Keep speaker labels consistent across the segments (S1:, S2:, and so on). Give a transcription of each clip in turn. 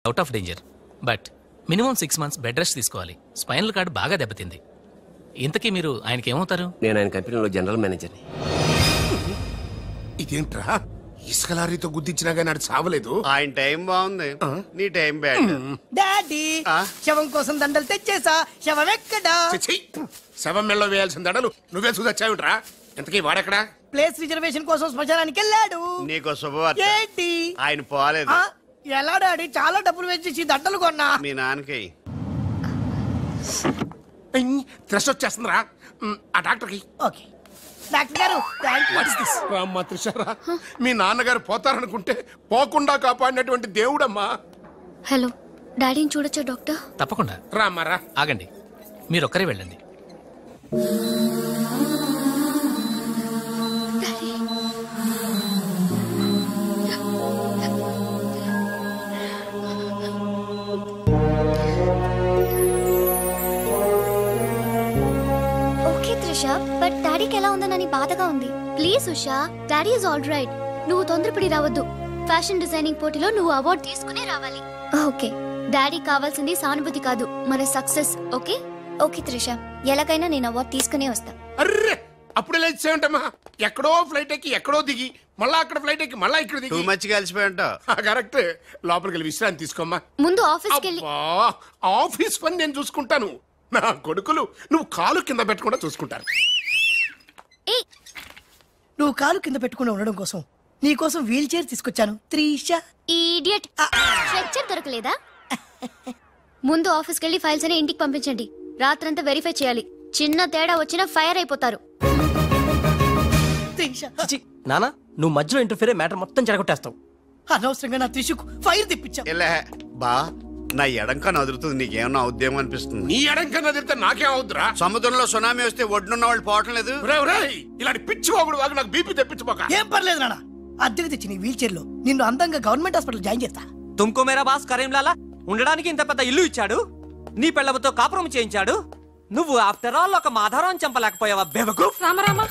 S1: Out of danger, but minimum 6 months bed rest తీసుకోవాలి. Spinal cord బాగా దెబ్బతింది. ఇంతకీ మీరు ఆయనకి ఏమవుతారు?
S2: నేను ఆయన కంపెనీలో జనరల్ మేనేజర్ని.
S3: ఇదేంట్రా ఇసుక లారీతో గుద్దించినా గానీ అది చావలేదు.
S4: ఆయన టైం బాగుంది, నీ టైం బ్యాడ్.
S5: డాడీ శవం కోసం దండలు తెచ్చేసా. శవం ఎక్కడా?
S3: శవం మెళ్ళలో వేయాల్సిన దండలు నువ్వే చూసొచ్చావుట్రా. ఇంతకీ వాడెక్కడా?
S5: ప్లేస్ రిజర్వేషన్ కోసం శ్మశానానికి వెళ్ళాడు.
S4: నీకో శుభవార్త,
S5: ఏంటి?
S4: ఆయన పోలేదు.
S5: ఎలా డాడీ? చాలా డబ్బులు వెచ్చేసి దండలు కొన్నా.
S4: మీ నాన్నకి
S3: త్రెస్ వచ్చేస్తుందిరా. ఆ డాక్టర్కి.
S5: ఓకే డాక్టర్ గారు.
S3: రామ్మా త్రిషారా, మీ నాన్నగారు పోతారనుకుంటే పోకుండా కాపాడినటువంటి దేవుడమ్మా.
S6: హలో, డాడీని చూడొచ్చా డాక్టర్?
S1: తప్పకుండా.
S3: రామ్మారా.
S1: ఆగండి, మీరొక్కరే వెళ్ళండి.
S6: బట్ డాడీకి ఎలా ఉందనని బాధగా ఉంది. Please Usha, daddy is all right. నువ్వు తొందరపడి రావద్దు. ఫ్యాషన్ డిజైనింగ్ పోటీలో నువ్వు అవార్డు తీసుకునే రావాలి. ఓకే, డాడీ కావాల్సింది సానుభూతి కాదు, మన సక్సెస్. ఓకే ఓకే త్రిష, ఎలాగైనా నేను అవార్డు తీసుకునే వస్తా.
S3: అర్రే, అప్పుడు ఎలా ఇచ్చేయంటమ్మా? ఎక్కడో ఫ్లైట్ ఎక్కి ఎక్కడో దిగి మళ్ళా అక్కడ ఫ్లైట్ ఎక్కి మళ్ళా ఇక్కడ దిగి
S4: మంచిగా కలిసిపోయి ఉంటావు.
S3: కరెక్ట్. లోపలికి వెళ్ళి విశ్రాంతి తీసుకోమ్మా.
S6: ముందు ఆఫీస్కి వెళ్ళి.
S3: ఆఫీస్ పని నేను చూసుకుంటాను. నా కొడుకులు నువ్వు కాలు కింద పెట్టకుండా చూసుకుంటారు.
S5: నువ్వు కాలు కింద పెట్టుకుని ఉండడం కోసం నీ కోసం వీల్ చైర్ తీసుకొచ్చాను త్రిష.
S6: ఈడియట్, స్ట్రెచ్చర్ దొరకలేదా? ముందు ఆఫీస్కి వెళ్ళి ఫైల్స్ అనే ఇంటికి పంపించండి. రాత్రంతా వెరిఫై చేయాలి. చిన్న తేడా వచ్చినా ఫైర్ అయిపోతారు.
S7: నానా, నువ్వు మధ్యలో ఇంటర్ఫియర్ మ్యాటర్ మొత్తం చెడగొట్టేస్తావు.
S5: అనవసరంగా నా త్రిషకు ఫైర్ తెప్పించావు.
S4: బా, నా ఎడంకన్నా అదురుతుంది, నీకేమన్నా ఉద్యమం అనిపిస్తుంది?
S3: నీ ఎడంకన్నా అదిరితే నాకేం అవుద్దురా?
S4: సముద్రంలో సునామీ వస్తే ఒడ్డున్న వాళ్ళు పోవటం లేదు.
S3: ఇలాంటి పిచ్చి వాగుడు వాగు నాకు బీపీ తెప్పించుకోక.
S5: ఏం పర్లేదు నాన్న, అద్దెకి తెచ్చి నీ వీల్ చైర్ లో నిన్ను అందంగా గవర్నమెంట్ హాస్పిటల్ జాయిన్ చేస్తా.
S7: తుమ్కో మేరా బాస్ కరీంలాలా ఉండడానికి ఇంత పెద్ద ఇల్లు ఇచ్చాడు, నీ పెళ్ళబతో కాపురం చేయించాడు. నువ్వు ఆఫ్టర్ ఆల్ ఒక మాధవరావు చంపలేకపోయావా బేవకూఫ్?
S6: రామరామ,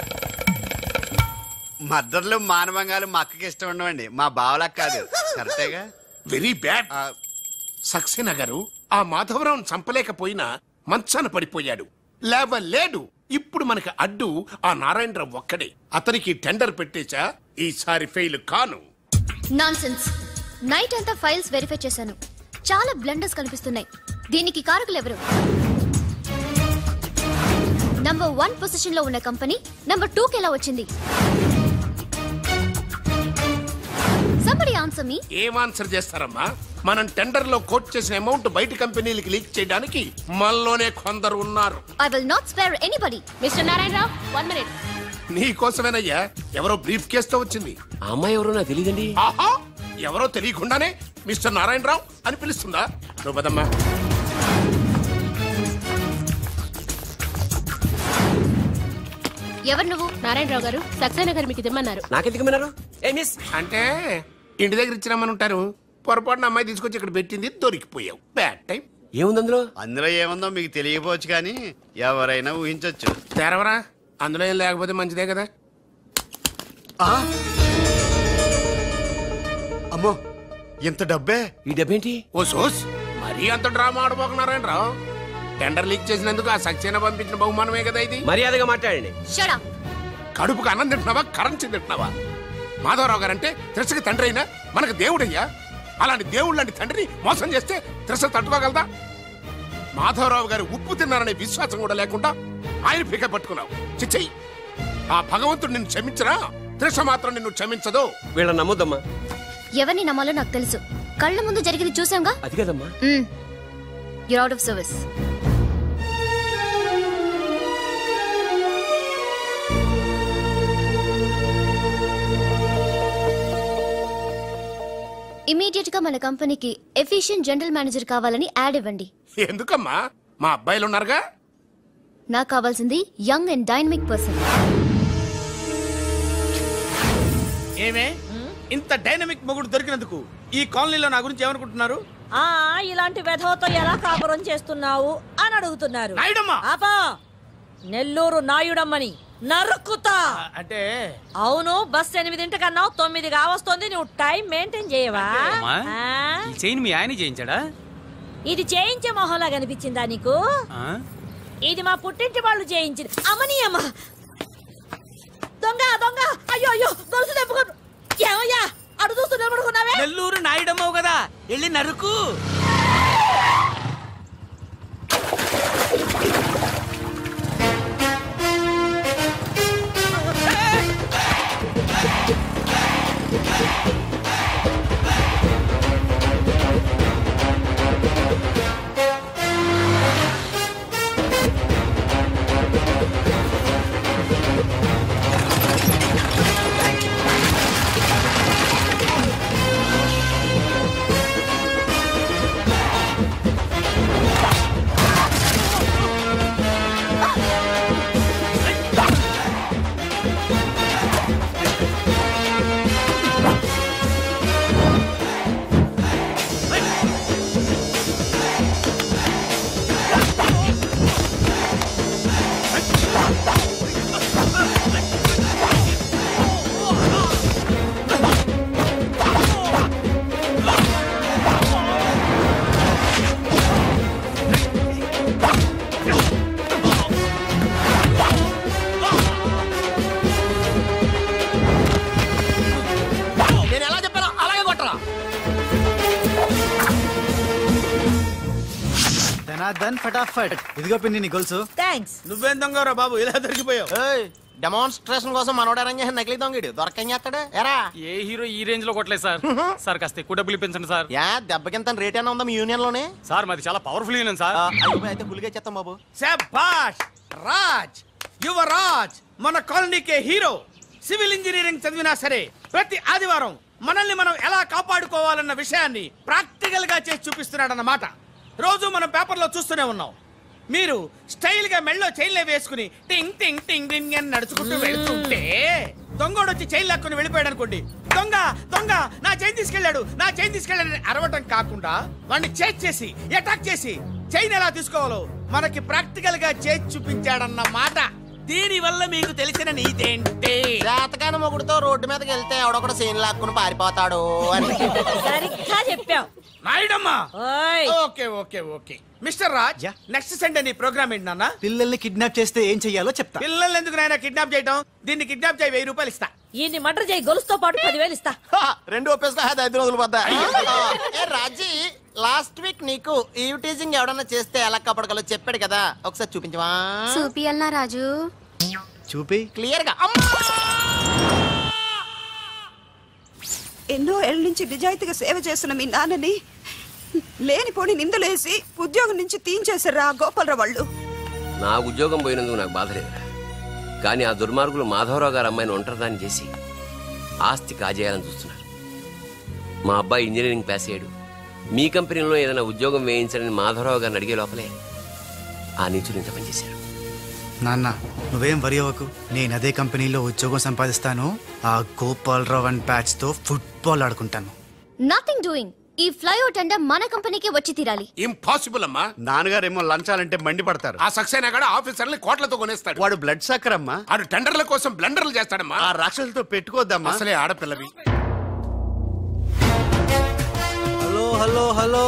S4: మద్దర్లు మానవంగాలు మా అక్కకి ఇష్టం ఉండవండి, మా బావలకు కాదు. కరెక్టేగా?
S3: Very bad. సక్సేనా గారు ఆ మాధవరావును చంపలేకపోయినా మంచాన పడిపోయాడు, లేవలేడు. ఇప్పుడు మనకి అడ్డు ఆ నారాయణరావు ఒక్కడే. అతనికి టెండర్ పెట్టేచా, ఈసారి ఫెయిల్ కాను.
S6: నాన్సెన్స్. నైట్ అంతా ఫైల్స్ వెరిఫై చేశాను, చాలా బ్లండర్స్ కనిపిస్తున్నాయి. దీనికి కారకులు ఎవరు? నంబర్ 1 పొజిషన్ లో ఉన్న కంపెనీ నంబర్ 2కి ఎలా వచ్చింది? Somebody answer me.
S3: ఏం ఆన్సర్ చేస్తారమ్మా? మనం టెండర్ లో కోట్ చేసిన అమౌంట్ బయట కంపెనీలకి లీక్ చేయడానికి మనలోనే కొందరు ఉన్నారు.
S6: I will not spare anybody. Mr. Narayanrao, 1 minute.
S3: నీ కోసమేనయ్యా. ఎవరో బ్రీఫ్ కేసుతో వచ్చింది.
S2: ఆ అమ్మాయి ఎవరో నాకు తెలియదండి.
S3: ఆహా, ఎవరో తెలియకుండానే మిస్టర్ నారాయణరావు అని పిలుస్తుందా? నువ్వు పదమ్మా.
S6: ఎవరు నువ్వు?
S8: నారాయణరావు గారు, సక్సేనా గారు మీకు ఇమ్మన్నారు.
S2: నాకెందుకు ఏ మిస్
S3: అంటే ఇంటి దగ్గర ఇచ్చినామని ఉంటారు. పొరపాటున అమ్మాయి తీసుకొచ్చి ఇక్కడ పెట్టింది, దొరికిపోయావు. Bad time.
S2: ఏముంది అందులో?
S4: అందులో ఏముందో మీకు తెలియకపోవచ్చు, కానీ ఎవరైనా ఊహించొచ్చు.
S3: తెరవరా, అందులో ఏం లేకపోతే మంచిదే కదా.
S4: అమ్మో, ఎంత డబ్బే!
S2: ఈ డబ్బేంటి?
S3: ఓ సోస్, మరీ అంత డ్రామా ఆడబోకున్నారాయణరావు. టెండర్ లీక్ చేసినందుకు ఆ సక్సేనా పంపించిన బహుమానమే కదా ఇది.
S2: మర్యాదగా మాట్లాడండి.
S6: Shut up.
S3: కడుపుకు అన్నం తింటున్నావా, కరెన్సీ తింటున్నావా? మాధవరావు గారంటే త్రిషకి తండ్రి అయినా మనకు దేవుడయ్యా. అలాంటి దేవుడు లాంటి తండ్రిని మోసం చేస్తే త్రిష తట్టుకోగలదా? మాధవరావు గారు ఉప్పు తిన్నారనే విశ్వాసం కూడా లేకుండా ఆయన పీక పట్టుకున్నావు. చిచ్చయ్యి, ఆ భగవంతుడు నిన్ను క్షమించరా? త్రిష మాత్రం నిన్ను క్షమించదు.
S2: వీళ్ళని నమ్మొద్దమ్మా.
S6: ఎవరిని నమ్మాలో నాకు తెలుసు. కళ్ళ ముందు జరిగింది చూసాంగా.
S2: అది కదమ్మా.
S6: You're out of service. Immediate గా మన కంపెనీకి ఎఫిషియెంట్ జనరల్ మేనేజర్ కావాలని యాడ్ ఇవ్వండి.
S3: ఎందుకమ్మా? మా అబ్బాయిలు ఉన్నారుగా.
S6: నాకు కావాల్సింది యంగ్ అండ్ డైనమిక్ పర్సన్.
S9: ఏమే ఇంత డైనమిక్ మొగుడు దొరికినందుకు ఈ కాలనీలో నా గురించి ఏమనుకుంటున్నారు?
S8: ఇలాంటి వెధవతో ఎలా కాపురం చేస్తున్నావు అని అడుగుతున్నారు.
S9: నాయుడమ్మ!
S8: ఆపా! నెల్లూరు నాయుడమ్మని నరుక్కుతా.
S9: అంటే
S8: అవును, బస్ 8 కన్నావు, 9 కావస్తుంది. నువ్వు టైం మెయింటైన్ చేయవా?
S7: ఈ చైన్ మీ ఆయన చేయించాడా?
S8: ఇది చేయించే మొహంలా కనిపించిందా నీకు? ఇది మా పుట్టింటి వాళ్ళు చేయించింది. అమ్మని అమ్మ దొంగ దొంగ! అయ్యో అయ్యో, దొరుసు తెప్పుకో. ఏమయ్యా అడు చూస్తూ నిలబడుకున్నావే?
S9: నెల్లూరు నాయుడమ్మవు కదా, వెళ్ళి నరుకు.
S10: ఫటాఫట్ ఇదిగో పిన్ని నీ గొలుసు.
S8: థాంక్స్.
S9: నువ్వేం దొంగరా బాబు, ఇలా దొరికిపోయావు?
S10: డెమాన్స్ట్రేషన్ కోసం మనోడు అరేంజ్ చేసిన నకిలీ దొంగడు దొరకని చేస్తాడు. ఎరా
S7: ఏ హీరో ఈ రేంజ్ లో కొట్టలేదు సార్. సార్ కాస్త ఎక్కువ డబ్బులు ఇప్పించండి సార్.
S10: యా దెబ్బకింత రేట్ అయినా ఉందా మీ యూనియన్ లోనే?
S7: సార్ మాది చాలా పవర్ఫుల్ యూనియన్ సార్.
S10: అయితే ఫుల్గా చేస్తాం బాబు.
S9: శభాష్ రాజ్, యువరాజ్, మన కాలనీకే హీరో. సివిల్ ఇంజనీరింగ్ చదివినా సరే ప్రతి ఆదివారం మనల్ని మనం ఎలా కాపాడుకోవాలన్న విషయాన్ని ప్రాక్టికల్ గా చేసి చూపిస్తున్నాడన్నమాట. రోజు మనం పేపర్లో చూస్తూనే ఉన్నాం. మీరు స్టైల్ గా మెళ్ళో చైన్లే వేసుకుని టింగ్ టింగ్ టింగ్ టింగ్ అని నడుచుకుంటూ వెళ్తుంటే దొంగోడు వచ్చి చైన్ లాక్కుని వెళ్ళిపోయాడు అనుకోండి. దొంగ దొంగ నా చైన్ తీసుకెళ్ళాడు, నా చైన్ తీసుకెళ్ళాడని అరవటం కాకుండా వాడిని చేజ్ చేసి అటాక్ చేసి చైన్ ఎలా తీసుకోవాలో మనకి ప్రాక్టికల్ గా చేసి చూపించాడన్న మాట. దీని వల్ల మీకు తెలిసిన నీతేంటి?
S10: జాతకాన మొగుడుతో రోడ్డు మీదకి వెళ్తే ఎవడొకడు సీన్ లాక్కుని పారిపోతాడు అని.
S8: సరిగ్గా చెప్పావు
S9: నాయుడమ్మా.
S8: ఓయ్.
S9: Okay okay okay mister Raj, next Sunday నీ ప్రోగ్రామ్ ఏంటి నాన్న?
S10: పిల్లల్ని కిడ్నాప్ చేస్తే ఏం చెయ్యాలో చెప్తా.
S9: పిల్లల్ని ఎందుకు నాయన కిడ్నాప్ చేయడం? దీన్ని కిడ్నాప్ చేయి, 1000 రూపాయలు ఇస్తా.
S8: ఈయన్ని మర్డర్ చేయి, గొలుసుతో పాటు 10,000 ఇస్తా.
S10: రెండు ఒప్పేసుకో, 5 రోజులు పడ్డా. రాజీ, లాస్ట్ వీక్ నీకు ఈవ్ టీజింగ్ ఎవడన్నా చేస్తే ఎలా కాపాడగలో చెప్పాడు కదా, ఒకసారి చూపించవా?
S6: చూపియల్నా రాజు?
S10: చూపి క్లియర్ గా.
S11: ఎన్నో ఏళ్ళ నుంచి నిజాయితీగా సేవ చేస్తున్న మీ నాన్నని లేనిపోని నిందలేసి ఉద్యోగం నుంచి తీయించేశారు గోపాలరావు వాళ్ళు.
S2: నా ఉద్యోగం పోయినందుకు నాకు బాధ లేదురా, కానీ ఆ దుర్మార్గులు మాధవరావు గారు అమ్మాయిని ఒంటరిదాన్ని చేసి ఆస్తి కాజేయాలని చూస్తున్నారు. మా అబ్బాయి ఇంజనీరింగ్ పాస్ అయ్యాడు, మీ కంపెనీలో ఏదైనా ఉద్యోగం వేయించాలని మాధవరావు గారిని అడిగే లోపలే ఆ నీచులు ఇంత పనిచేశారు.
S10: నాన్న నువ్వేం వరి అవ్వకు, నేను అదే కంపెనీలో ఉద్యోగం సంపాదిస్తాను. ఆ గోపాలరావు అండ్ బ్యాచ్ తో ఫుట్బాల్ ఆడుకుంటాను.
S6: Nothing doing. ఈ ఫ్లైఓవర్ టెండర్ మన కంపెనీకే వచ్చి తీరాలి.
S3: ఇంపాసిబుల్ అమ్మా.
S4: నాన్నగారేమో లంచాలంటే మండిపడతారు.
S3: ఆ సక్సేనా కూడా ఆఫీసర్ని కోట్లతో కొనేస్తాడు.
S4: వాడు బ్లడ్ సక్కర్ అమ్మా.
S3: వాడు టెండర్ల కోసం బ్లండర్లు చేస్తాడమ్మా.
S4: ఆ రాక్షసులతో పెట్టుకోద్దమ్మా.
S3: అసలే ఆడపిల్లవి.
S10: Hello hello hello,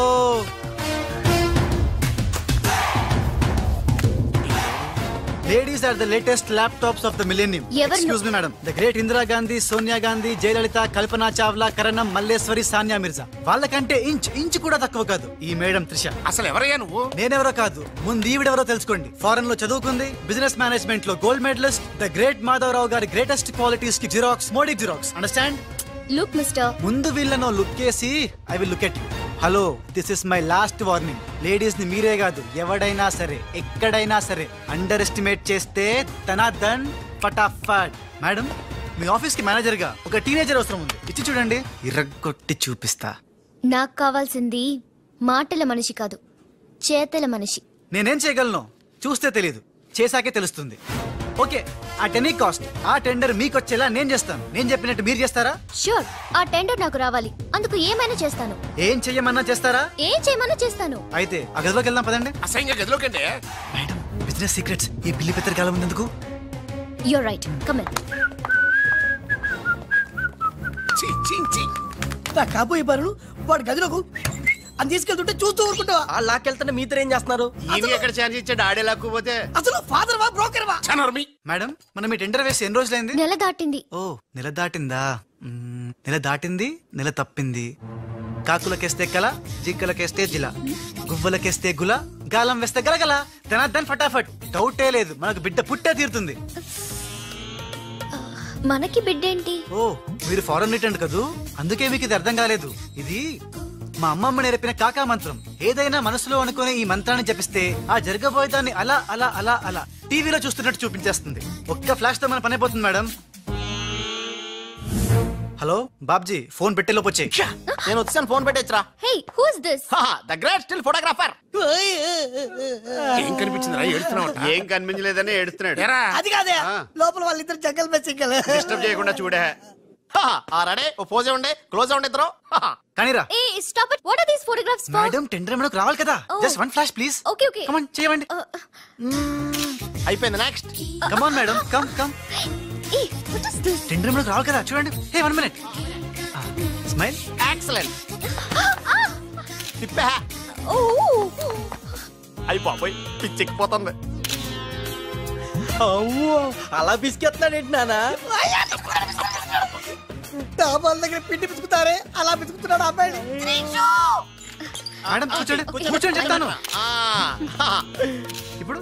S10: Ladies are the latest laptops of the millennium. Excuse me, madam. The great Indira Gandhi, Sonia Gandhi, Jayalalitha, Kalpana Chawla, Karanam, Malleswari, Sania Mirza. వాళ్ళకంటే ఇంచ్ కూడా తక్కువ కాదు ఈ మేడం త్రిష.
S3: అసలు ఎవరయ్యా నువ్వు?
S10: నేనెవరో కాదు, ముందు ఈవిడెవరో తెలుసుకోండి. ఫారెన్ లో చదువుకుంది, బిజినెస్ మేనేజ్మెంట్ లో gold medallist. The great Madhavarao గారి గ్రేటెస్ట్ క్వాలిటీస్ కి xerox, Modi xerox. Understand?
S6: Look mister,
S10: ముందు వీళ్ళను లుక్ చేసి I will look at you. Hello, this is my last warning. Ladies ని మీరే కాదు, ఎవడైనా సరే ఎక్కడైనా సరే అండర్ ఎస్టిమేట్ చేస్తే తనాదన్ ఫటాఫట్. మేడం, మీ ఆఫీస్ కి మేనేజర్ గా ఒక టీనేజర్ అవసరం ఉంది, ఇచ్చి చూడండి, ఇరగొట్టి చూపిస్తా.
S6: నాకు కావాల్సింది మాటల మనిషి కాదు, చేతల మనిషి.
S10: నేనేం చేయగలను చూస్తే తెలీదు, చేశాకే తెలుస్తుంది. ఓకే, ఆ టెనీ కాస్ట్, ఆ టెండర్ మీకు వచ్చేలా నేను చేస్తాను. నేను చెప్పినట్టు మీరు చేస్తారా?
S6: షూర్, ఆ టెండర్ నాకు రావాలి, అందుకు ఏమైనా చేస్తాను.
S10: ఏం చెయ్యమన్నా చేస్తారా?
S6: ఏం చేయమన్నా చేస్తాను.
S10: అయితే ఆ గదిలోకి వెళ్దాం పదండి.
S3: అసహ్యంగా గదిలోకి అంటే
S10: మేడం, బిజినెస్ సీక్రెట్స్ ఈ పిల్లి పెద్దరి కాలం ఎందుకు?
S6: You're right come in.
S5: నా కాబోయే బారులు వాడి గదిలోకి అని తీసుకెళ్తుంటే చూస్తూ ఊరుకుంటావా?
S12: ఆ లాక్కెళ్తుంటే మీతో ఏం చేస్తున్నారు?
S4: ఈయన ఎక్కడ ఛాన్స్ ఇచ్చాడు ఆడే లాక్కుపోతే.
S5: అసలు ఫాదర్ వా బ్రోకర్ వా?
S10: మేడం మనం ఈ టెండర్ వేసి ఎన్ని రోజులైంది?
S6: నెల దాటింది.
S10: ఓ నెల దాటిందా? నెల దాటింది, నెల తప్పింది. కాకులకేస్తే కల, జింకలకేస్తే జిల, గువ్వలకేస్తే గుల, గాలం వేస్తే గలగల, ధనార్దన్ ఫటాఫట్. డౌటే లేదు, మనకు బిడ్డ పుట్టే తీరుతుంది.
S6: మనకి బిడ్డేంటి?
S10: ఓ మీరు ఫారెన్ రిటర్న్ కదూ, అందుకే మీకు ఇది అర్థం కాలేదు. ఇది మా అమ్మమ్మ నేర్పిన కాకా మంత్రం. ఏదైనా మనసులో అనుకునే ఈ మంత్రాన్ని జపిస్తే ఆ జరగబోయేదాన్ని అలా అలా అలా అలా టీవీలో చూస్తున్నట్టు చూపించేస్తుంది. ఒక్క ఫ్లాష్ తో మన పని అయిపోతుంది మేడం. హలో బాబ్జీ, ఫోన్ పెట్టేలోపు వచ్చే.
S12: నేను వచ్చాను, ఫోన్ పెట్టేచ్చరా.
S6: Hey who is this?
S12: The great still photographer.
S3: ఏం కనిపించిందిరా? ఏడుస్తున్నావు?
S4: ఏం కనిపించలేదని ఏడుస్తున్నాడు.
S5: అది కాదే, లోపల వాళ్ళిద్దరు జగ్గల్ మెస్సింగల్.
S4: డిస్టర్బ్ చేయకుండా చూడే.
S12: రెడీ, ఓ పోజ్ ఉండే, క్లోజ్ ఉండే ఇద్దరు.
S10: కానీరా.
S6: Hey stop it. What are these photographs for?
S10: Madam tender మనకు రావాలి కదా. Just one flash please.
S6: Okay okay
S10: come on చేయండి.
S12: అయిపోయింది, next.
S10: Come on madam, come come.
S6: Hey what is this?
S10: Tender మనకు రావాలి కదా, చూడండి. Hey 1 minute. స్మైల్.
S12: ఎక్సలెంట్. తిప్పా.
S6: ఓ
S12: అయిపోయి పిచ్చెక్కిపోతుంది.
S5: అలా బిస్కెత్తాడేంటి నానా? డాబాల దగ్గర పిండి పిసుకుతారే అలా పిసుకుతున్నాడు అబ్బాయి.
S10: మేడం కూర్చోండి, కూర్చోండి చెప్తాను. ఇప్పుడు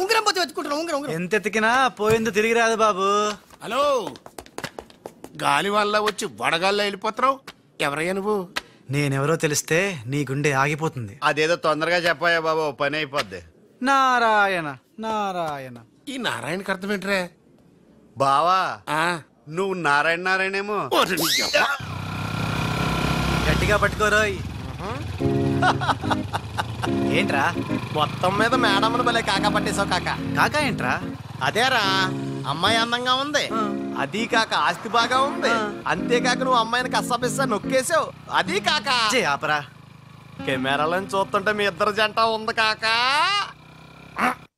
S5: ఉంగరం పోతే వెతుకుంటున్నా. ఉంగరం
S10: ఎంత ఎతికినా పోయింది తిరిగి రాదు బాబు.
S3: హలో, గాలి వల్ల వచ్చి వడగాల్లో వెళ్ళిపోతున్నావు. ఎవరయ్యా నువ్వు?
S10: నేనెవరో తెలిస్తే నీ గుండె ఆగిపోతుంది.
S4: అదేదో తొందరగా చెప్పాయా బాబు, పని అయిపోద్ది.
S10: నారాయణ నారాయణ.
S3: ఈ నారాయణకి అర్థం ఏంట్రా?
S4: బావా నువ్వు నారాయణ నారాయణేమో.
S10: గట్టిగా పట్టుకోరోయ్. ఏంట్రా
S12: మొత్తం మీద మేడమ్ను భలే కాకా పట్టేశావు కాక.
S10: కాకా ఏంట్రా?
S12: అదేరా, అమ్మాయి అందంగా ఉంది, అది కాక ఆస్తి బాగా ఉంది, అంతేకాక నువ్వు అమ్మాయిని కష్టపిస్తా నొక్కేసావు, అది కాక.
S10: ఆపరా.
S12: కెమెరాలను చూస్తుంటే మీ ఇద్దరు జంట ఉంది కాక.